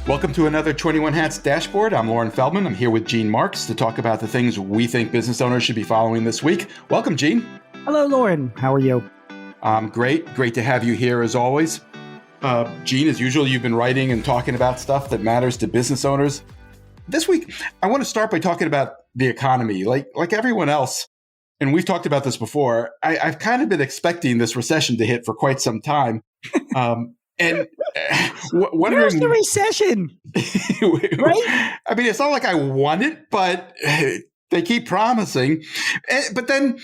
Welcome to another 21 Hats Dashboard. I'm Loren Feldman. I'm here with Gene Marks to talk about the things we think business owners should be following this week. Welcome, Gene. Hello, Loren. How are you? Great. Great to have you here as always. Gene, as usual, you've been writing and talking about stuff that matters to business owners. This week, I want to start by talking about the economy. Like everyone else, and we've talked about this before, I've kind of been expecting this recession to hit for quite some time. And wondering, where's the recession? Right? I mean, it's not like I want it, but they keep promising. But then,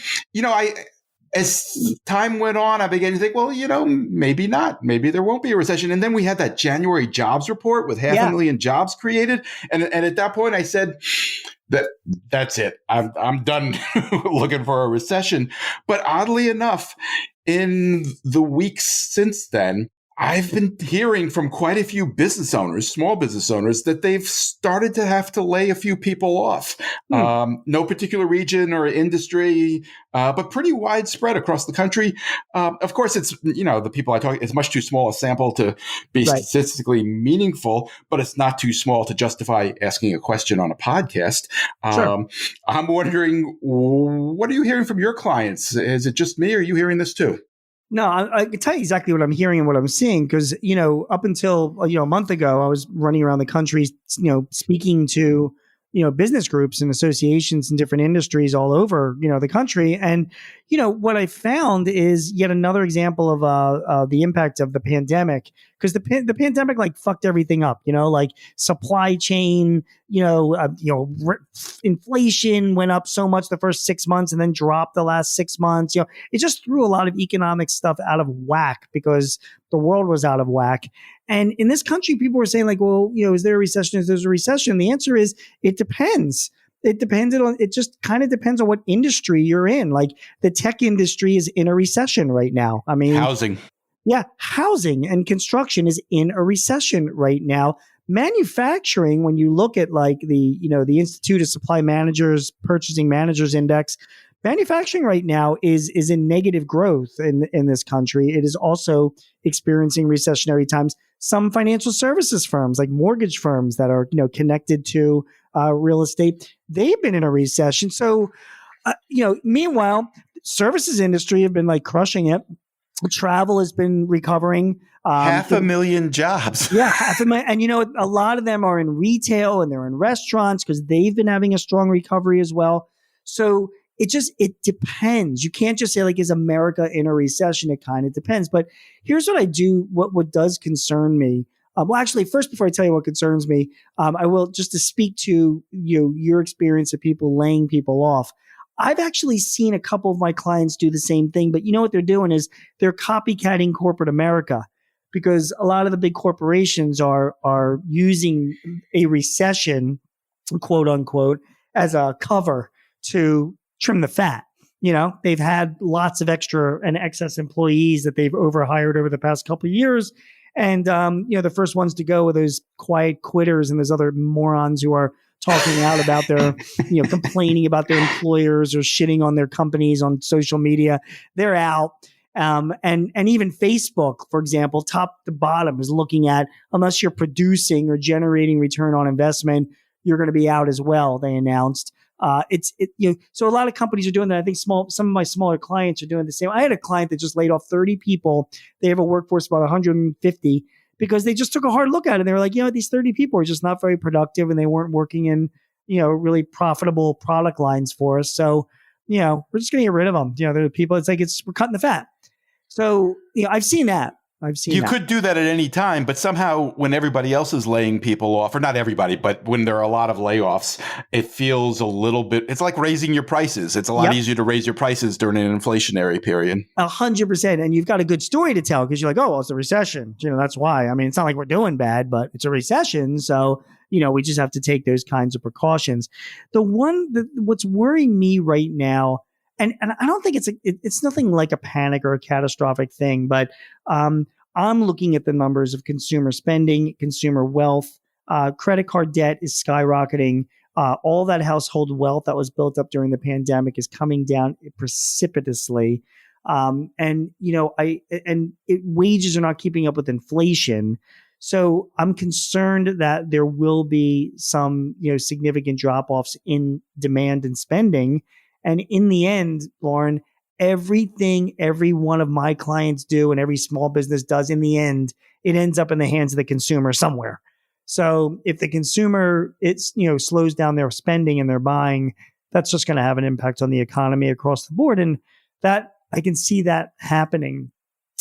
as time went on, I began to think, well, maybe not. Maybe there won't be a recession. And then we had that January jobs report with 500,000 jobs created. And at that point, I said, that's it. I'm done looking for a recession. But oddly enough, in the weeks since then, I've been hearing from quite a few business owners, small business owners, that they've started to have to lay a few people off. No particular region or industry, but pretty widespread across the country. Of course, it's, the people I talk, it's much too small a sample to be statistically meaningful, but it's not too small to justify asking a question on a podcast. Sure. I'm wondering, what are you hearing from your clients? Is it just me, or are you hearing this too? No, I can tell you exactly what I'm hearing and what I'm seeing because, up until, a month ago, I was running around the country, speaking to, business groups and associations in different industries all over, the country. And, what I found is yet another example of the impact of the pandemic, because the pandemic fucked everything up, supply chain, inflation went up so much the first 6 months and then dropped the last 6 months. It just threw a lot of economic stuff out of whack because the world was out of whack. And in this country, people were saying is there a recession? Is there a recession? The answer is it depends. It just kind of depends on what industry you're in. Like the tech industry is in a recession right now. I mean, housing. Yeah. Housing and construction is in a recession right now. Manufacturing, when you look at the Institute of Supply Managers, Purchasing Managers Index, manufacturing right now is in negative growth in this country. It is also experiencing recessionary times. Some financial services firms, like mortgage firms that are connected to real estate, they've been in a recession. So, meanwhile, services industry have been crushing it. Travel has been recovering. 500,000 jobs. Yeah, 500,000. And a lot of them are in retail and they're in restaurants because they've been having a strong recovery as well. So it depends. You can't just say is America in a recession? It kind of depends. But here's what I do. What does concern me? Well, actually, first, before I tell you what concerns me, I will just to speak to your experience of people laying people off. I've actually seen a couple of my clients do the same thing, but what they're doing is they're copycatting corporate America, because a lot of the big corporations are using a recession, quote unquote, as a cover to trim the fat. They've had lots of extra and excess employees that they've overhired over the past couple of years. And, the first ones to go are those quiet quitters and those other morons who are talking out about their, complaining about their employers or shitting on their companies on social media. They're out. And even Facebook, for example, top to bottom is looking at, unless you're producing or generating return on investment, you're going to be out as well, they announced. So a lot of companies are doing that. I think some of my smaller clients are doing the same. I had a client that just laid off 30 people. They have a workforce of about 150 because they just took a hard look at it. And they were like, these 30 people are just not very productive and they weren't working in, really profitable product lines for us. So, we're just going to get rid of them. There are people, we're cutting the fat. So, I've seen that. You could do that at any time, but somehow when everybody else is laying people off, or not everybody, but when there are a lot of layoffs, it feels a little bit, it's like raising your prices. It's a lot easier to raise your prices during an inflationary period. 100%. And you've got a good story to tell because you're like, it's a recession. That's why. I mean, it's not like we're doing bad, but it's a recession. So, we just have to take those kinds of precautions. What's worrying me right now, and I don't think it's nothing like a panic or a catastrophic thing, but I'm looking at the numbers of consumer spending, consumer wealth, credit card debt is skyrocketing. All that household wealth that was built up during the pandemic is coming down precipitously. Wages are not keeping up with inflation. So I'm concerned that there will be some, significant drop-offs in demand and spending. And in the end, Loren, everything every one of my clients do and every small business does, in the end, it ends up in the hands of the consumer somewhere. So if the consumer, slows down their spending and their buying, that's just going to have an impact on the economy across the board. And that I can see that happening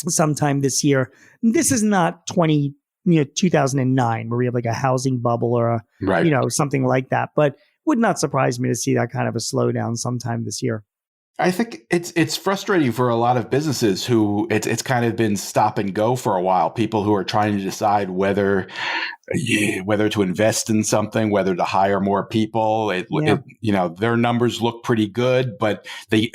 sometime this year. This is not 2009 where we have like a housing bubble or something like that, but would not surprise me to see that kind of a slowdown sometime this year. I think it's frustrating for a lot of businesses who it's kind of been stop and go for a while. People who are trying to decide whether to invest in something, whether to hire more people. Their numbers look pretty good, but they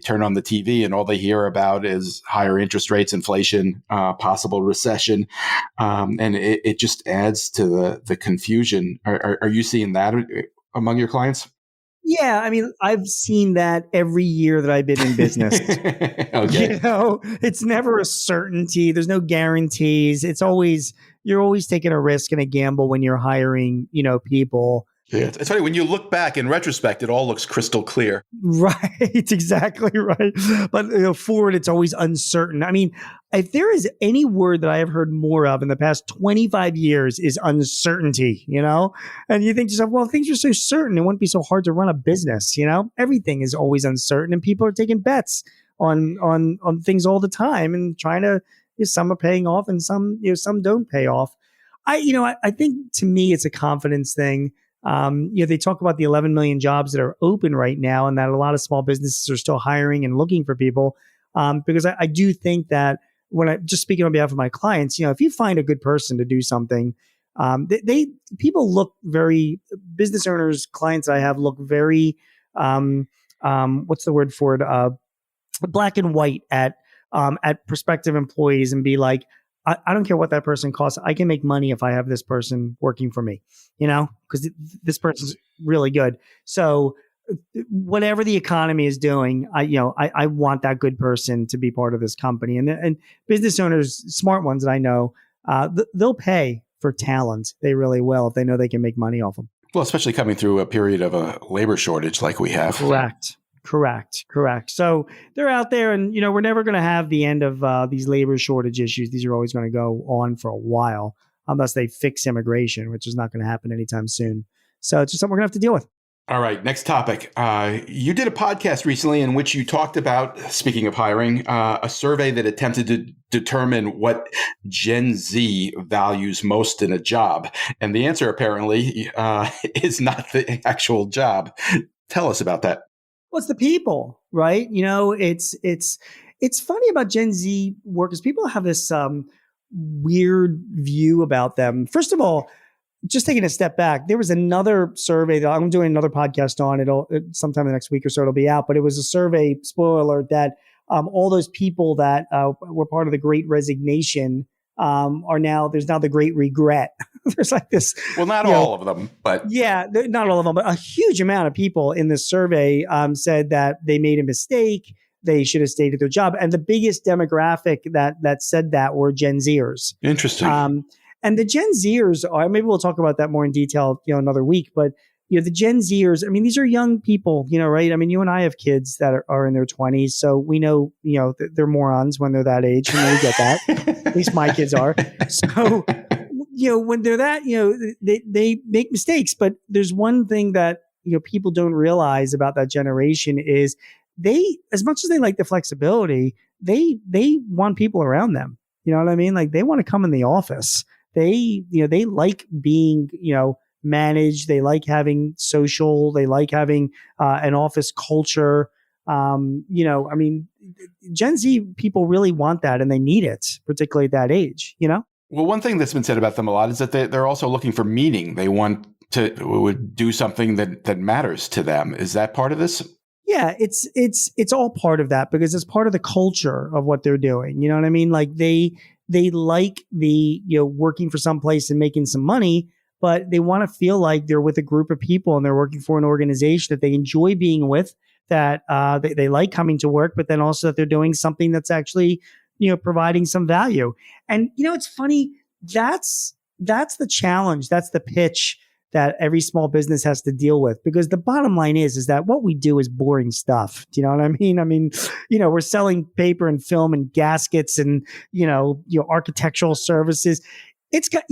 turn on the TV and all they hear about is higher interest rates, inflation, possible recession, and it just adds to the confusion. Are you seeing that among your clients? Yeah, I mean, I've seen that every year that I've been in business. Okay. It's never a certainty. There's no guarantees. You're always taking a risk and a gamble when you're hiring, people. Yeah, it's funny when you look back in retrospect, it all looks crystal clear. Right, exactly right. But forward, it's always uncertain. I mean, if there is any word that I have heard more of in the past 25 years is uncertainty, and you think to yourself, well, things are so certain, it wouldn't be so hard to run a business, everything is always uncertain and people are taking bets on things all the time and trying to, some are paying off and some don't pay off. I think to me, it's a confidence thing. They talk about the 11 million jobs that are open right now and that a lot of small businesses are still hiring and looking for people. Because I do think that when I just speaking on behalf of my clients, if you find a good person to do something, people look business owners, clients I have look very, what's the word for it? Black and white at prospective employees and be like, I don't care what that person costs. I can make money if I have this person working for me, because this person's really good. So whatever the economy is doing, I want that good person to be part of this company. And business owners, smart ones that I know, they'll pay for talent. They really will if they know they can make money off them. Well, especially coming through a period of a labor shortage like we have. Correct. So they're out there and, we're never going to have the end of these labor shortage issues. These are always going to go on for a while unless they fix immigration, which is not going to happen anytime soon. So it's just something we're going to have to deal with. All right. Next topic. You did a podcast recently in which you talked about, speaking of hiring, a survey that attempted to determine what Gen Z values most in a job. And the answer apparently is not the actual job. Tell us about that. Well, it's the people, right? It's funny about Gen Z workers. People have this weird view about them. First of all, just taking a step back, there was another survey that I'm doing another podcast on. Sometime in the next week or so it'll be out. But it was a survey, spoiler alert, that all those people that were part of the Great Resignation there's now the Great Regret. There's like this. Well, not all of them, but yeah, not all of them, but a huge amount of people in this survey said that they made a mistake. They should have stayed at their job. And the biggest demographic that said that were Gen Zers. Interesting. And the Gen Zers are, maybe we'll talk about that more in detail, another week, but the Gen Zers, I mean, these are young people, right? I mean, you and I have kids that are in their 20s. So we know, they're morons when they're that age. And we get that. At least my kids are. So, when they're that, they make mistakes. But there's one thing that, people don't realize about that generation is as much as they like the flexibility, they want people around them. You know what I mean? Like they want to come in the office. They like being, managed. They like having social. They like having an office culture. Gen Z people really want that and they need it, particularly at that age, Well, one thing that's been said about them a lot is that they're also looking for meaning. They want to do something that matters to them. Is that part of this? Yeah, it's all part of that because it's part of the culture of what they're doing. You know what I mean? Like they like the, working for some place and making some money, but they want to feel like they're with a group of people and they're working for an organization that they enjoy being with, that they like coming to work, but then also that they're doing something that's actually, providing some value. And, it's funny, that's the challenge. That's the pitch that every small business has to deal with, because the bottom line is that what we do is boring stuff. Do you know what I mean? I mean, we're selling paper and film and gaskets and, architectural services. It's got,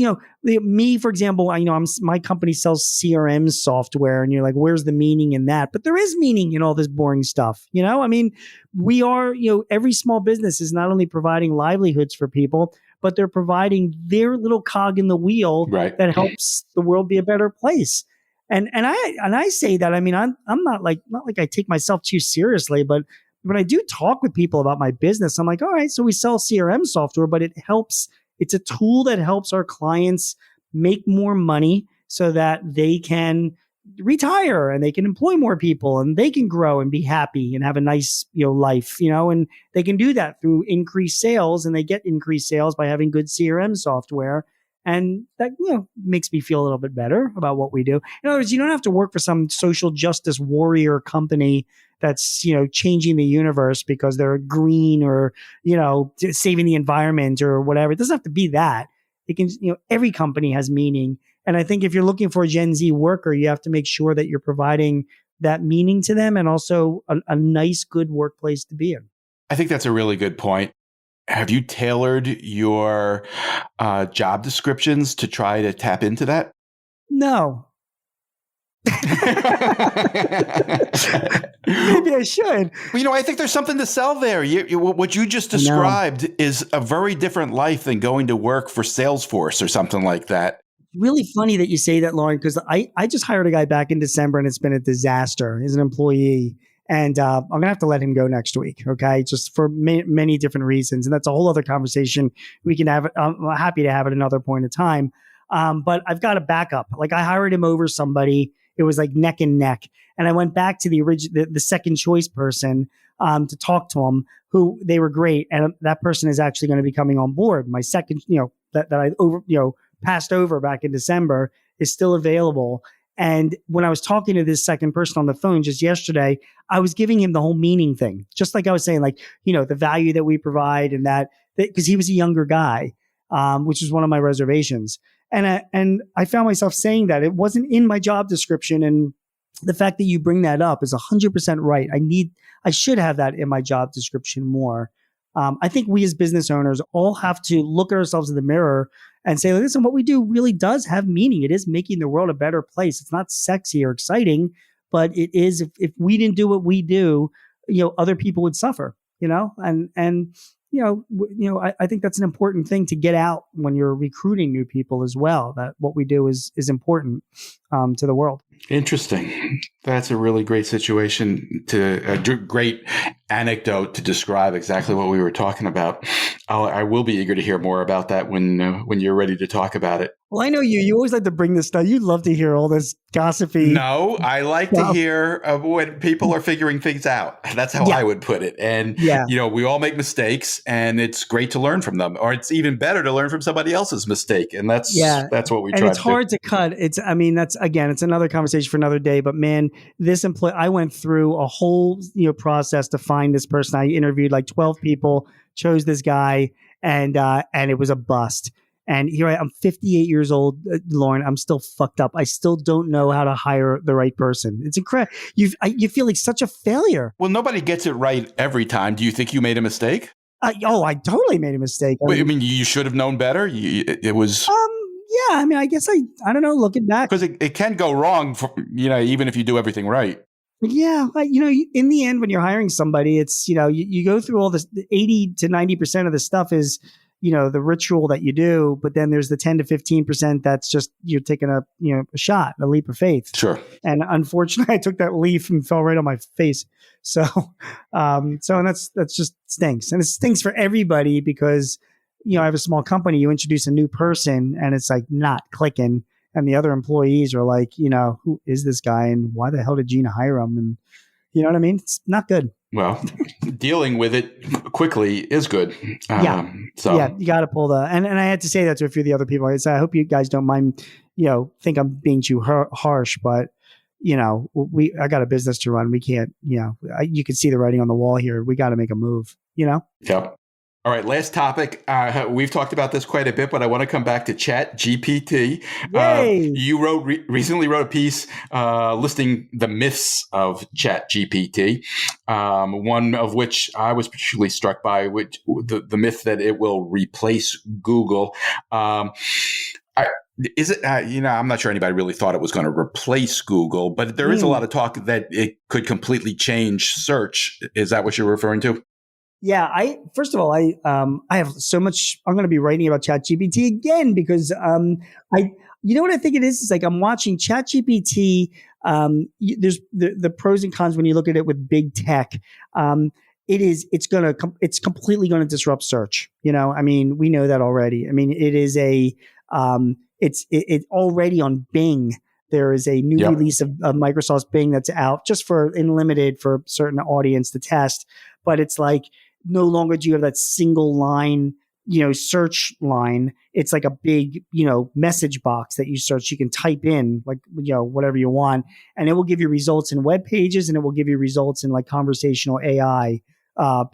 me, for example, my company sells CRM software, and you're like, where's the meaning in that? But there is meaning in all this boring stuff. I mean, we are, every small business is not only providing livelihoods for people, but they're providing their little cog in the wheel that helps the world be a better place. And I say that, I mean, I'm not like I take myself too seriously, but when I do talk with people about my business, I'm like, all right, so we sell CRM software, but it's a tool that helps our clients make more money so that they can retire and they can employ more people and they can grow and be happy and have a nice, life, and they can do that through increased sales, and they get increased sales by having good CRM software. And that, makes me feel a little bit better about what we do. In other words, you don't have to work for some social justice warrior company that's, changing the universe because they're green or, saving the environment or whatever. It doesn't have to be that. It can, every company has meaning. And I think if you're looking for a Gen Z worker, you have to make sure that you're providing that meaning to them and also a nice, good workplace to be in. I think that's a really good point. Have you tailored your job descriptions to try to tap into that? No. Maybe I should. Well, I think there's something to sell there. What you just described is a very different life than going to work for Salesforce or something like that. Really funny that you say that, Loren, because I just hired a guy back in December and it's been a disaster. He's an employee. And I'm going to have to let him go next week, okay? Just for many different reasons. And that's a whole other conversation we can have. I'm happy to have at another point in time. But I've got a backup. Like, I hired him over somebody. It was like neck and neck. And I went back to the second choice person to talk to him, who they were great. And that person is actually going to be coming on board. My second, that I passed over back in December is still available. And when I was talking to this second person on the phone just yesterday, I was giving him the whole meaning thing, just like I was saying, like, the value that we provide, and that because he was a younger guy, which was one of my reservations. And I found myself saying that it wasn't in my job description. And the fact that you bring that up is 100% right. I should have that in my job description more. I think we as business owners all have to look at ourselves in the mirror and say, listen, what we do really does have meaning. It is making the world a better place. It's not sexy or exciting, but it is. If we didn't do what we do, other people would suffer. I think that's an important thing to get out when you're recruiting new people as well, that what we do is important to the world. Interesting. That's a really great situation, a great anecdote to describe exactly what we were talking about. I will be eager to hear more about that when you're ready to talk about it. Well, I know you. You always like to bring this stuff. You love to hear all this gossipy. No, I like to hear when people are figuring things out. That's how I would put it. And, we all make mistakes, and it's great to learn from them. Or it's even better to learn from somebody else's mistake. And that's what we try to do. And it's hard to cut. It's another conversation for another day. But man, this employee, I went through a whole process to find this person. I interviewed like 12 people, chose this guy, and it was a bust. And here I'm 58 years old, Loren. I'm still fucked up. I still don't know how to hire the right person. It's incredible. You feel like such a failure. Well, nobody gets it right every time. Do you think you made a mistake? I totally made a mistake. I mean, you should have known better. It was. Yeah. I mean, I guess I don't know. Looking back, because it can go wrong. Even if you do everything right. Yeah, in the end, when you're hiring somebody, it's you go through all this. 80 to 90% of the stuff is the ritual that you do, but then there's the 10 to 15% that's just you're taking a a leap of faith. Sure. And unfortunately, I took that leap and fell right on my face. So and that's just stinks, and it stinks for everybody because I have a small company. You introduce a new person, and it's like not clicking, and the other employees are like, who is this guy, and why the hell did Gina hire him? And you know what I mean? It's not good. Well, dealing with it quickly is good. Yeah, you got to pull and I had to say that to a few of the other people. I hope you guys don't mind, think I'm being too harsh, but I got a business to run. We can't, you can see the writing on the wall here. We got to make a move, Yeah. All right, last topic. We've talked about this quite a bit, but I want to come back to ChatGPT. Yay! You recently wrote a piece listing the myths of ChatGPT. One of which I was particularly struck by, which the myth that it will replace Google. Is it? I'm not sure anybody really thought it was going to replace Google, but there is a lot of talk that it could completely change search. Is that what you're referring to? Yeah, first of all, I have so much. I'm going to be writing about ChatGPT again because you know what I think it is? It's like I'm watching ChatGPT. There's the pros and cons when you look at it with big tech. It's completely going to disrupt search. I mean, we know that already. I mean, it is it's already on Bing. There is a new release of Microsoft's Bing that's out just in limited for certain audience to test. But it's like no longer do you have that single line, search line. It's like a big, message box that you search. You can type in like, whatever you want, and it will give you results in web pages, and it will give you results in like conversational AI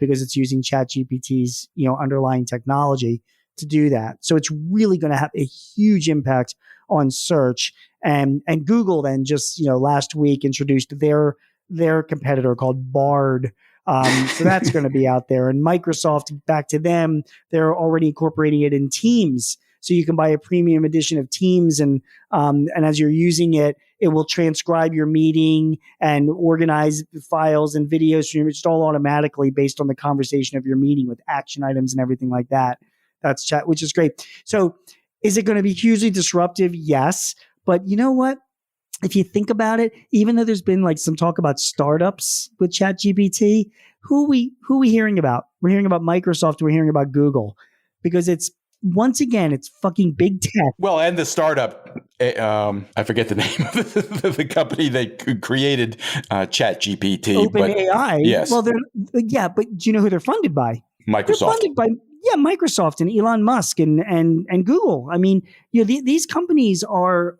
because it's using ChatGPT's, underlying technology to do that. So it's really going to have a huge impact on search. And Google then just, last week introduced their competitor called Bard. So that's going to be out there. And Microsoft, back to them, they're already incorporating it in Teams. So you can buy a premium edition of Teams, and as you're using it, it will transcribe your meeting and organize files and videos from just all automatically based on the conversation of your meeting with action items and everything like that. That's chat, which is great. So is it going to be hugely disruptive? Yes. But you know what? If you think about it, even though there's been like some talk about startups with ChatGPT, who are we hearing about? We're hearing about Microsoft. We're hearing about Google, because once again, it's fucking big tech. Well, and the startup, I forget the name of the company that created ChatGPT. OpenAI. Yes. Well, but do you know who they're funded by? Microsoft. They're funded by Microsoft and Elon Musk and Google. I mean, these companies are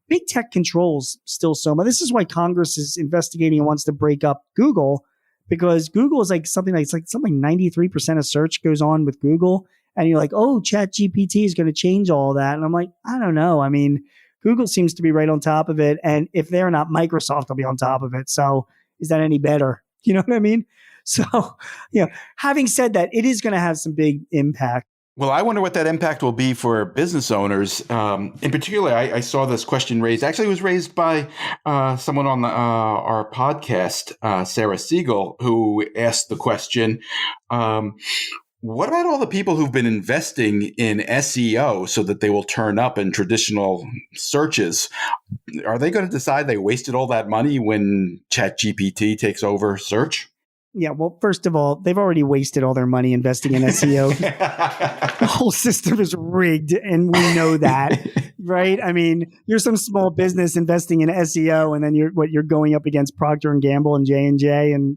big tech controls still so much. This is why Congress is investigating and wants to break up Google, because Google is like something 93% of search goes on with Google. And you're like, oh, ChatGPT is going to change all that. And I'm like, I don't know. I mean, Google seems to be right on top of it. And if they're not, Microsoft will be on top of it. So is that any better? You know what I mean? So, having said that, it is going to have some big impact. Well, I wonder what that impact will be for business owners. In particular, I saw this question raised. Actually, it was raised by someone on our podcast, Sarah Siegel, who asked the question, what about all the people who've been investing in SEO so that they will turn up in traditional searches? Are they going to decide they wasted all that money when ChatGPT takes over search? Yeah, well, first of all, they've already wasted all their money investing in SEO. The whole system is rigged, and we know that, right? I mean, you're some small business investing in SEO, and then you're going up against Procter and Gamble and J&J, and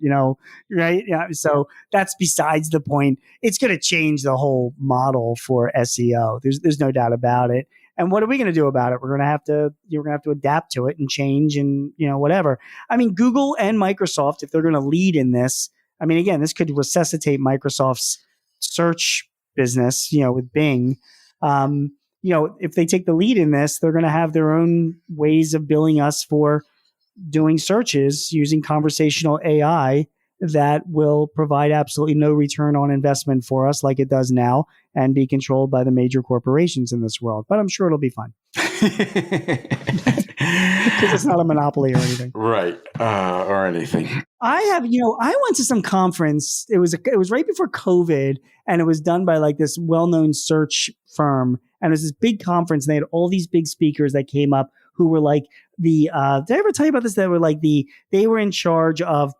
right? Yeah. So that's besides the point. It's going to change the whole model for SEO. There's no doubt about it. And what are we going to do about it? You're going to have to adapt to it and change and, whatever. I mean, Google and Microsoft, if they're going to lead in this, I mean, again, this could resuscitate Microsoft's search business, with Bing. If they take the lead in this, they're going to have their own ways of billing us for doing searches using conversational AI that will provide absolutely no return on investment for us like it does now, and be controlled by the major corporations in this world. But I'm sure it'll be fun. Because it's not a monopoly or anything. Right. Or anything. I went to some conference. It was right before COVID, and it was done by like this well-known search firm. And it was this big conference, and they had all these big speakers that came up who were like did I ever tell you about this? They were in charge of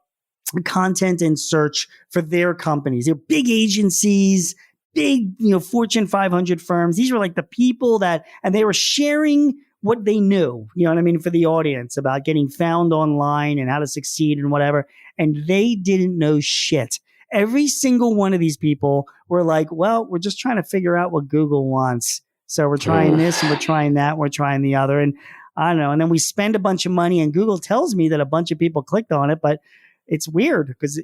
content and search for their companies. They're big agencies, big, Fortune 500 firms. These were like the people and they were sharing what they knew, for the audience about getting found online and how to succeed and whatever. And they didn't know shit. Every single one of these people were like, well, we're just trying to figure out what Google wants. So we're trying this and we're trying that, we're trying the other. And I don't know. And then we spend a bunch of money, and Google tells me that a bunch of people clicked on it, but it's weird because,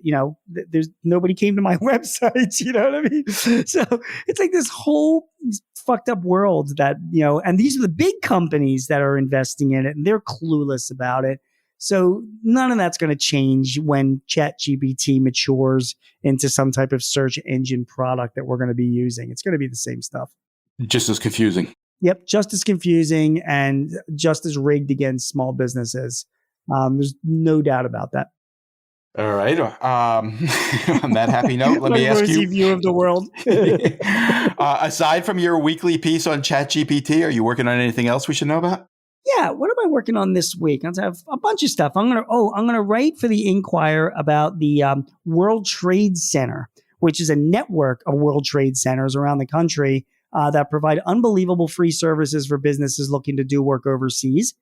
there's nobody came to my website. You know what I mean? So it's like this whole fucked up world that, and these are the big companies that are investing in it and they're clueless about it. So none of that's going to change when ChatGPT matures into some type of search engine product that we're going to be using. It's going to be the same stuff. Just as confusing. Yep. Just as confusing and just as rigged against small businesses. There's no doubt about that. All right. On that happy note, let me ask you. View of the world. Aside from your weekly piece on ChatGPT, are you working on anything else we should know about? Yeah, what am I working on this week? I have a bunch of stuff. I'm gonna write for the Inquirer about the World Trade Center, which is a network of World Trade Centers around the country that provide unbelievable free services for businesses looking to do work overseas.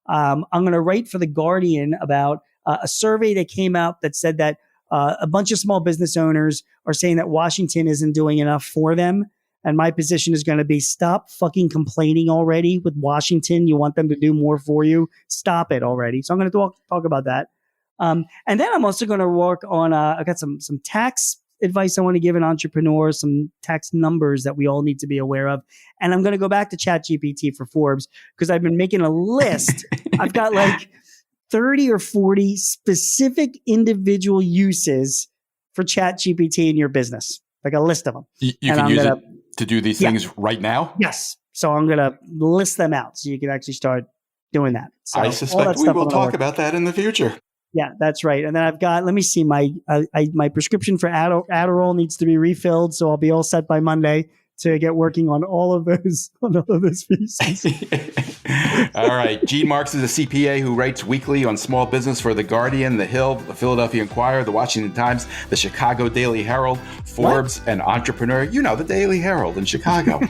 I'm going to write for The Guardian about a survey that came out that said that a bunch of small business owners are saying that Washington isn't doing enough for them. And my position is going to be stop fucking complaining already with Washington. You want them to do more for you. Stop it already. So I'm going to talk about that. And then I'm also going to work on, I got some tax advice I want to give an entrepreneur, some tax numbers that we all need to be aware of. And I'm going to go back to ChatGPT for Forbes because I've been making a list. I've got like 30 or 40 specific individual uses for ChatGPT in your business, like a list of them. You can use it to do these things right now? Yes. So I'm going to list them out so you can actually start doing that. So I suspect we will talk about that in the future. Yeah, that's right. And then I've got, let me see, my prescription for Adderall needs to be refilled. So I'll be all set by Monday to get working on all of those pieces. All right. Gene Marks is a CPA who writes weekly on small business for The Guardian, The Hill, The Philadelphia Inquirer, The Washington Times, The Chicago Daily Herald, Forbes, and Entrepreneur. The Daily Herald in Chicago.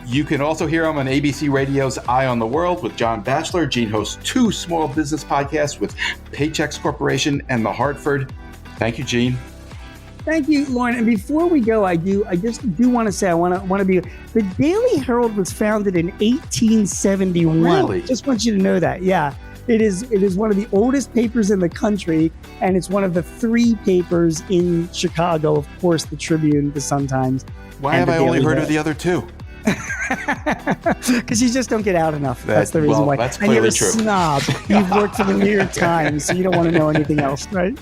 You can also hear him on ABC Radio's Eye on the World with John Batchelor. Gene hosts 2 small business podcasts with Paychex Corporation and The Hartford. Thank you, Gene. Thank you, Loren. And before we go, I just do want to say I want to be. The Daily Herald was founded in 1871. Really? Just want you to know that. Yeah, it is one of the oldest papers in the country, and it's one of the 3 papers in Chicago. Of course, the Tribune, the Sun-Times. Why have I only heard of the other 2? Because you just don't get out enough. That's the reason why. That's clearly true. And you're a snob. You've worked for the New York Times, so you don't want to know anything else, right?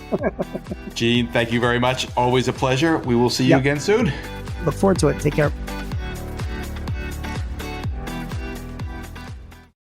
Gene, thank you very much. Always a pleasure. We will see you again soon. Look forward to it. Take care.